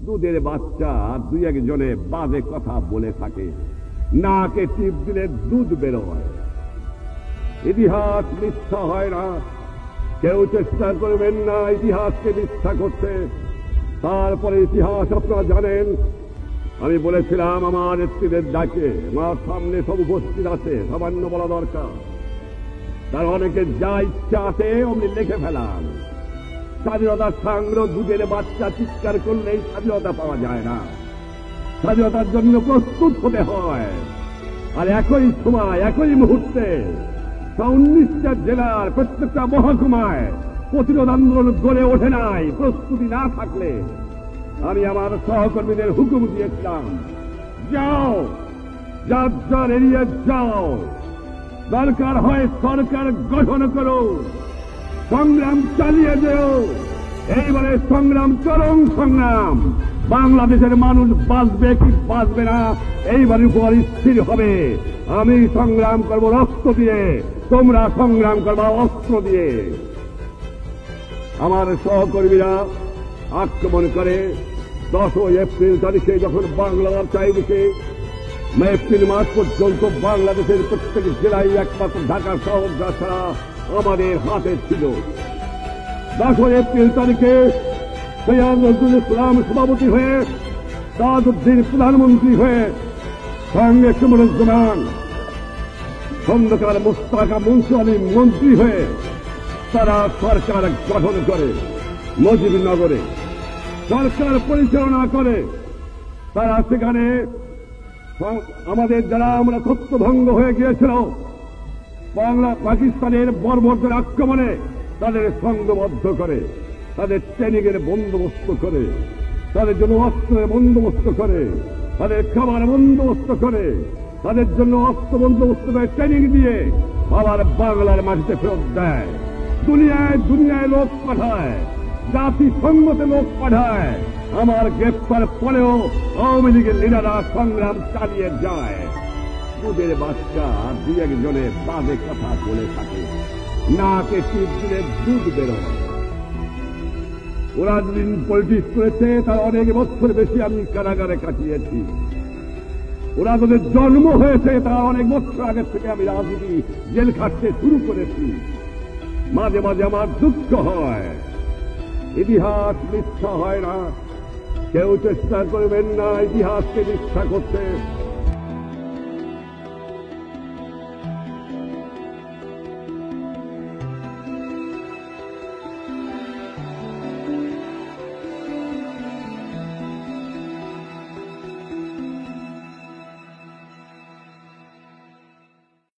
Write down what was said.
দুধের বাচ্চা দুই একজনে বাজে কথা বলে থাকে, নাকে টিপ দিলে দুধ বেরোয়। ইতিহাস মিথ্যা হয় না, কেউ চেষ্টা করবেন না ইতিহাসকে মিথ্যা করতে। তারপরে ইতিহাস আপনারা জানেন, আমি বলেছিলাম আমার নেতৃত্বের ডাকে, আমার সামনে সব উপস্থিত আছে, সামান্য বলা দরকার। তার অনেকে যা ইচ্ছা আছে অমনি লিখে ফেলান। স্বাধীনতার সংগ্রাম দুধের বাচ্চা চিৎকার করলেই স্বাধীনতা পাওয়া যায় না, স্বাধীনতার জন্য প্রস্তুত হতে হয়। আর একই সময় একই মুহূর্তে 19টা জেলার প্রত্যেকটা মহকুমায় প্রতিরোধ আন্দোলন গড়ে ওঠে নাই। প্রস্তুতি না থাকলে আমি আমার সহকর্মীদের হুকুম দিয়েছিলাম, যাও যার যার এরিয়া যাও, দরকার হয় সরকার গঠন করো, সংগ্রাম চালিয়ে যেও। এইবারে সংগ্রাম চরম সংগ্রাম, বাংলাদেশের মানুষ বাঁচবে কি বাঁচবে না এইবারের উপর স্থির হবে। আমি সংগ্রাম করব রক্ত দিয়ে, তোমরা সংগ্রাম করবা অস্ত্র দিয়ে। আমার সহকর্মীরা আক্রমণ করে 10 এপ্রিল তারিখে, যখন বাংলার চাইছে এপ্রিল মাস পর্যন্ত বাংলাদেশের প্রত্যেক জেলায় একমাত্র ঢাকা শহর ছাড়া আমাদের হাতে ছিল। 10 এপ্রিল তারিখে সৈয়দ নজরুল ইসলাম সভাপতি হয়ে, তাজউদ্দিন প্রধানমন্ত্রী হয়ে, সঙ্গে কামরুজ্জামান, খন্দকার মোস্তাকা মনসুর আলী মন্ত্রী হয়ে তারা সরকার গঠন করে। মুজিবনগরে সরকার পরিচালনা করে। তারা সেখানে আমাদের যারা আমরা ছত্রভঙ্গ হয়ে গিয়েছিল পাকিস্তানের বর্বরদের আক্রমণে, তাদের সংঘবদ্ধ করে, তাদের ট্রেনিং এর বন্দোবস্ত করে, তাদের জন্য অস্ত্রের বন্দোবস্ত করে, তাদের খাবার বন্দোবস্ত করে, তাদের জন্য অস্ত্র বন্দোবস্ত করে ট্রেনিং দিয়ে আবার বাংলার মাটিতে ফেরত দেয়। দুনিয়ায় দুনিয়ায় লোক পাঠায়, জাতিসংঘতে লোক পাঠায়। আমার গ্রেফতার পরেও আওয়ামী লীগের লিডাররা সংগ্রাম চালিয়ে যায়। দুধের বাচ্চা দুই একজনে বাজে কথা বলে থাকে, নাকে টিপ দিলে দুধ বেরোয়। ওরা যেদিন পলিটিক্স করেছে তার অনেক বছর বেশি আমি কারাগারে কাটিয়েছি। ওরা যাদের জন্ম হয়েছে তার অনেক বছর আগের থেকে আমি রাজনীতি জেল খাটতে শুরু করেছি। মাঝে মাঝে আমার দুঃখ হয়। ইতিহাস মিথ্যা হয় না, কেউ চেষ্টা করবেন না ইতিহাসকে মিথ্যা করতে।